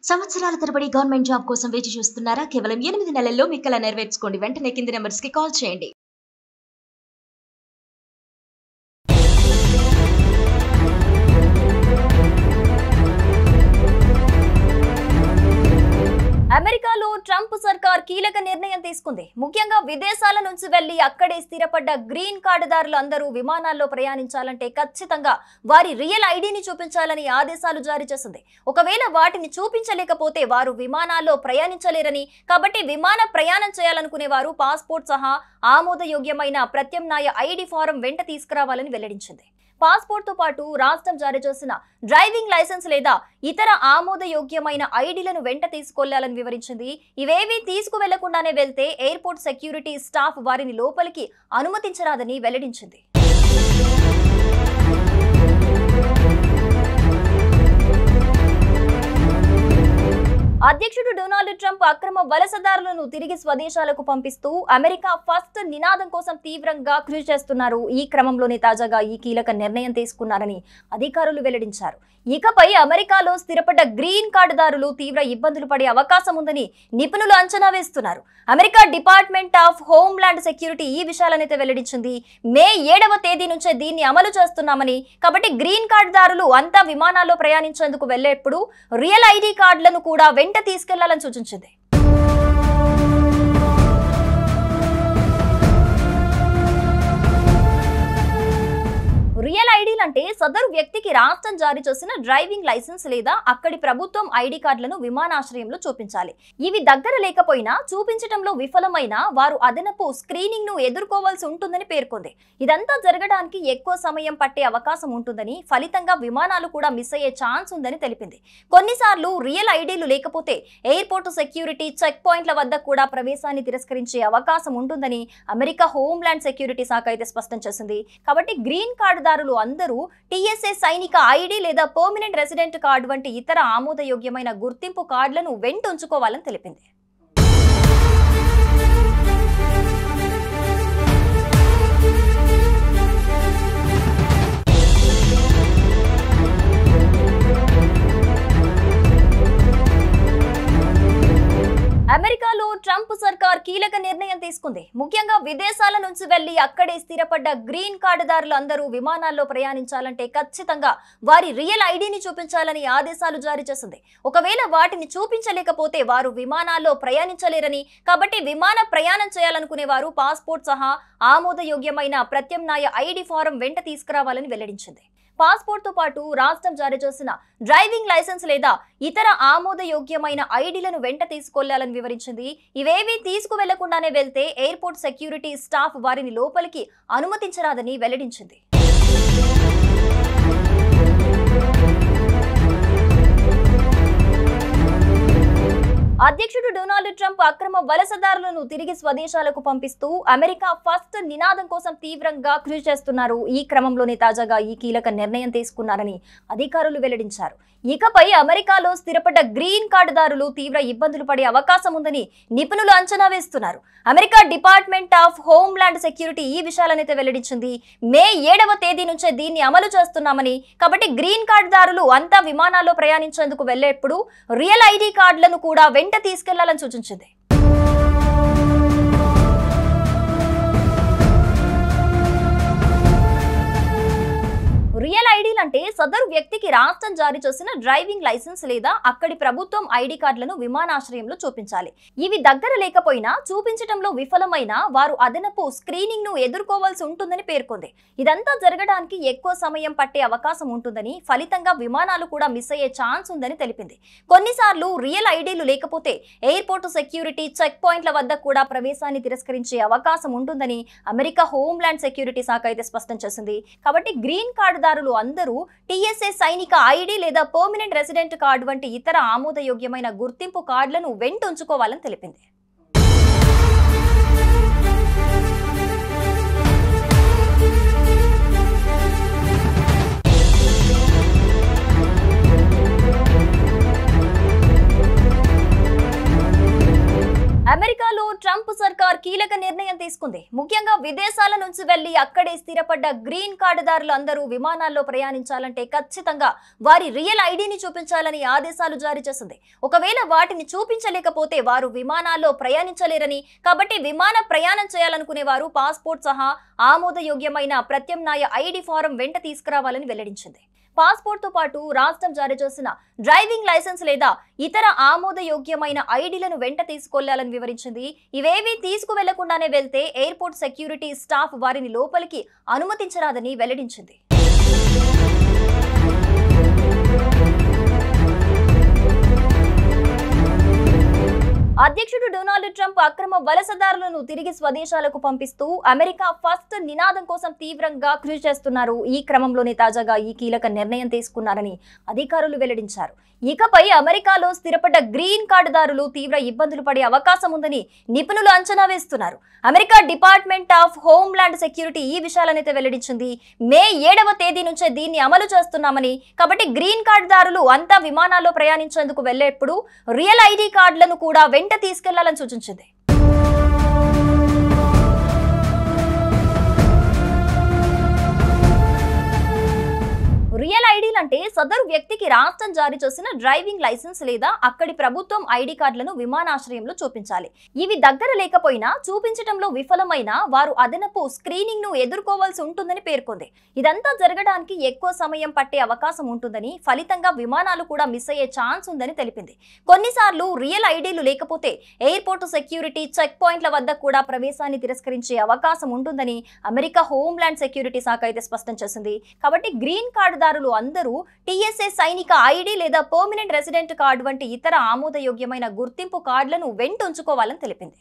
సంవత్సరాల తరబడి government job కోసం వేచి చూస్తున్నారా? కేవలం 8 నెలల్లో మీ కల నెరవేర్చుకోండి. వెంటనే కింది నెంబర్స్ కి కాల్ చేయండి. అమెరికాలో ట్రంప్ సర్కార్ కీలక నిర్ణయం తీసుకుంది. ముఖ్యంగా విదేశాల నుంచి వెళ్లి అక్కడే స్థిరపడ్డ గ్రీన్ కార్డుదారులు అందరూ విమానాల్లో ప్రయాణించాలంటే ఖచ్చితంగా వారి రియల్ ఐడిని చూపించాలని ఆదేశాలు జారీ చేసింది. ఒకవేళ వాటిని చూపించలేకపోతే వారు విమానాల్లో ప్రయాణించలేరని, కాబట్టి విమాన ప్రయాణం చేయాలనుకునే వారు పాస్పోర్ట్ సహా ఆమోదయోగ్యమైన ప్రత్యామ్నాయ ఐడి ఫారం వెంట తీసుకురావాలని వెల్లడించింది. పాస్పోర్ట్ తో పాటు రాష్ట్రం జారీ చేసిన డ్రైవింగ్ లైసెన్స్ లేదా ఇతర ఆమోదయోగ్యమైన ఐడీలను వెంట తీసుకెళ్లాలని వివరించింది. ఇవేవీ తీసుకువెళ్లకుండానే వెళ్తే ఎయిర్పోర్ట్ సెక్యూరిటీ స్టాఫ్ వారిని లోపలికి అనుమతించరాదని వెల్లడించింది. అధ్యక్షుడు డొనాల్డ్ ట్రంప్ అక్రమ వలసదారులను తిరిగి స్వదేశాలకు పంపిస్తూ అమెరికా ఫస్ట్ నినాదం కోసం తీవ్రంగా కృషి చేస్తున్నారు. ఈ క్రమంలోనే తాజాగా ఈ కీలక నిర్ణయం తీసుకున్నారని అధికారులు వెల్లడించారు. ఇకపై అమెరికాలో స్థిరపడ్డ గ్రీన్ కార్డుదారులు తీవ్ర ఇబ్బందులు పడే అవకాశం ఉందని నిపుణులు అంచనా వేస్తున్నారు. America department of homeland security ఈ విషయాలనైతే వెల్లడించింది. మే 7వ తేదీ నుంచే దీన్ని అమలు చేస్తున్నామని, కాబట్టి గ్రీన్ కార్డుదారులు అంతా విమానాల్లో ప్రయాణించేందుకు వెళ్లేప్పుడు రియల్ ఐడి కార్డులను కూడా వెంట తీసుకెళ్లాలని సూచించింది. రియల్ ఐడీలు అంటే సదరు వ్యక్తికి రాష్ట్రం జారీ చేసిన డ్రైవింగ్ లైసెన్స్ లేదా అక్కడి ప్రభుత్వం ఐడి కార్డులను విమానాశ్రయంలో చూపించాలి. ఇవి దగ్గర లేకపోయినా చూపించడంలో విఫలమైన వారు అదనపు స్క్రీనింగ్ ను ఎదుర్కోవాల్సి ఉంటుందని పేర్కొంది. ఇదంతా జరగడానికి ఎక్కువ సమయం పట్టే అవకాశం ఉంటుందని, ఫలితంగా విమానాలు కూడా మిస్ అయ్యే ఛాన్స్ ఉందని తెలిపింది. కొన్నిసార్లు రియల్ ఐడీలు లేకపోతే ఎయిర్పోర్ట్ సెక్యూరిటీ చెక్ పాయింట్ల వద్ద కూడా ప్రవేశాన్ని తిరస్కరించే అవకాశం ఉంటుందని అమెరికా హోమ్లాండ్ సెక్యూరిటీ శాఖ అయితే స్పష్టం చేసింది. కాబట్టి గ్రీన్ కార్డు అందరూ TSA సైనిక ఐడి లేదా పర్మనెంట్ రెసిడెంట్ కార్డు వంటి ఇతర ఆమోదయోగ్యమైన గుర్తింపు కార్డులను వెంట ఉంచుకోవాలని తెలిపింది. అమెరికాలో ట్రంప్ సర్కార్ కీలక నిర్ణయం తీసుకుంది. ముఖ్యంగా విదేశాల నుంచి వెళ్లి అక్కడే స్థిరపడ్డ గ్రీన్ కార్డుదారులు అందరూ విమానాల్లో ప్రయాణించాలంటే ఖచ్చితంగా వారి రియల్ ఐడిని చూపించాలని ఆదేశాలు జారీ చేసింది. ఒకవేళ వాటిని చూపించలేకపోతే వారు విమానాల్లో ప్రయాణించలేరని, కాబట్టి విమాన ప్రయాణం చేయాలనుకునే వారు పాస్పోర్ట్ సహా ఆమోదయోగ్యమైన ప్రత్యామ్నాయ ఐడి ఫారం వెంట తీసుకురావాలని వెల్లడించింది. పాస్పోర్ట్ తో పాటు రాష్ట్రం జారీ చేసిన డ్రైవింగ్ లైసెన్స్ లేదా ఇతర ఆమోదయోగ్యమైన ఐడీలను వెంట తీసుకెళ్లాలని వివరించింది. ఇవేవీ తీసుకువెళ్లకుండానే వెళ్తే ఎయిర్పోర్ట్ సెక్యూరిటీ స్టాఫ్ వారిని లోపలికి అనుమతించరాదని వెల్లడించింది. అధ్యక్షుడు డొనాల్డ్ ట్రంప్ అక్రమ వలసదారులను తిరిగి స్వదేశాలకు పంపిస్తూ అమెరికా ఫస్ట్ నినాదం కోసం తీవ్రంగా కృషి చేస్తున్నారు. ఈ క్రమంలోనే తాజాగా ఈ కీలక నిర్ణయం తీసుకున్నారని అధికారులు వెల్లడించారు. ఇకపై అమెరికాలో స్థిరపడ్డ గ్రీన్ కార్డుదారులు తీవ్ర ఇబ్బందులు పడే అవకాశం ఉందని నిపుణులు అంచనా వేస్తున్నారు. America department of homeland security ఈ విషయాలనైతే వెల్లడించింది. మే 7వ తేదీ నుంచే దీన్ని అమలు చేస్తున్నామని, కాబట్టి గ్రీన్ కార్డుదారులు అంతా విమానాల్లో ప్రయాణించేందుకు వెళ్లేప్పుడు రియల్ ఐడి కార్డులను కూడా వెంట తీసుకెళ్లాలని సూచించింది. రియల్ ఐడీలు అంటే సదరు వ్యక్తికి రాష్ట్రం జారీ చేసిన డ్రైవింగ్ లైసెన్స్ లేదా అక్కడి ప్రభుత్వం ఐడి కార్డులను విమానాశ్రయంలో చూపించాలి. ఇవి దగ్గర లేకపోయినా చూపించడంలో విఫలమైన వారు అదనపు స్క్రీనింగ్ ను ఎదుర్కోవాల్సి ఉంటుందని పేర్కొంది. ఇదంతా జరగడానికి ఎక్కువ సమయం పట్టే అవకాశం ఉంటుందని, ఫలితంగా విమానాలు కూడా మిస్ అయ్యే ఛాన్స్ ఉందని తెలిపింది. కొన్నిసార్లు రియల్ ఐడీలు లేకపోతే ఎయిర్పోర్ట్ సెక్యూరిటీ చెక్ పాయింట్ల వద్ద కూడా ప్రవేశాన్ని తిరస్కరించే అవకాశం ఉంటుందని అమెరికా హోమ్లాండ్ సెక్యూరిటీ శాఖ అయితే స్పష్టం చేసింది. కాబట్టి గ్రీన్ కార్డు అందరూ TSA సైనిక ఐడి లేదా పర్మనెంట్ రెసిడెంట్ కార్డు వంటి ఇతర ఆమోదయోగ్యమైన గుర్తింపు కార్డులను వెంట ఉంచుకోవాలని తెలిపింది. అమెరికాలో ట్రంప్ ట్రంప్ సర్కార్ కీలక నిర్ణయం తీసుకుంది. ముఖ్యంగా విదేశాల నుంచి వెళ్లి అక్కడే స్థిరపడ్డ గ్రీన్ కార్డుదారులు అందరూ విమానాల్లో ప్రయాణించాలంటే ఖచ్చితంగా వారి రియల్ ఐడిని చూపించాలని ఆదేశాలు జారీ చేసింది. ఒకవేళ వాటిని చూపించలేకపోతే వారు విమానాల్లో ప్రయాణించలేరని, కాబట్టి విమాన ప్రయాణం చేయాలనుకునే వారు పాస్పోర్ట్ సహా ఆమోదయోగ్యమైన ప్రత్యామ్నాయ ఐడి ఫారం వెంట తీసుకురావాలని వెల్లడించింది. పాస్పోర్ట్ తో పాటు రాష్ట్రం జారీ చేసిన డ్రైవింగ్ లైసెన్స్ లేదా ఇతర ఆమోదయోగ్యమైన ఐడీలను వెంట తీసుకెళ్లాలని వివరించింది. ఇవేవీ తీసుకువెళ్లకుండానే వెళ్తే ఎయిర్పోర్ట్ సెక్యూరిటీ స్టాఫ్ వారిని లోపలికి అనుమతించరాదని వెల్లడించింది. అధ్యక్షుడు డొనాల్డ్ ట్రంప్ అక్రమ వలసదారులను తిరిగి స్వదేశాలకు పంపిస్తూ అమెరికా ఫస్ట్ నినాదం కోసం తీవ్రంగా కృషి చేస్తున్నారు. ఈ క్రమంలోనే తాజాగా ఈ కీలక నిర్ణయం తీసుకున్నారని అధికారులు వెల్లడించారు. ఇకపై అమెరికాలో స్థిరపడ్డ గ్రీన్ కార్డుదారులు తీవ్ర ఇబ్బందులు పడే అవకాశం ఉందని నిపుణులు అంచనా వేస్తున్నారు. America department of homeland security ఈ విషయాలనైతే వెల్లడించింది. మే 7వ తేదీ నుంచే దీన్ని అమలు చేస్తున్నామని, కాబట్టి గ్రీన్ కార్డుదారులు అంతా విమానాల్లో ప్రయాణించేందుకు వెళ్లేప్పుడు రియల్ ఐడి కార్డులను కూడా వెంట తీసుకెళ్లాలని సూచించింది. రియల్ ఐడీలంటే సదరు వ్యక్తికి రాష్ట్రం జారీ చేసిన డ్రైవింగ్ లైసెన్స్ లేదా అక్కడి ప్రభుత్వం ఐడి కార్డులను విమానాశ్రయంలో చూపించాలి. ఇవి దగ్గర లేకపోయినా చూపించడంలో విఫలమైన వారు అదనపు స్క్రీనింగ్ ను ఎదుర్కోవాల్సి ఉంటుందని పేర్కొంది. ఇదంతా జరగడానికి ఎక్కువ సమయం పట్టే అవకాశం ఉంటుందని, ఫలితంగా విమానాలు కూడా మిస్ అయ్యే ఛాన్స్ ఉందని తెలిపింది. కొన్నిసార్లు రియల్ ఐడీలు లేకపోతే ఎయిర్పోర్ట్ సెక్యూరిటీ చెక్ పాయింట్ల వద్ద కూడా ప్రవేశాన్ని తిరస్కరించే అవకాశం ఉంటుందని అమెరికా హోమ్లాండ్ సెక్యూరిటీ శాఖ అయితే స్పష్టం చేసింది. కాబట్టి గ్రీన్ కార్డుదారులు అందరూ TSA సైనిక ఐడి లేదా పర్మనెంట్ రెసిడెంట్ కార్డు వంటి ఇతర ఆమోదయోగ్యమైన గుర్తింపు కార్డులను వెంట ఉంచుకోవాలని తెలిపింది.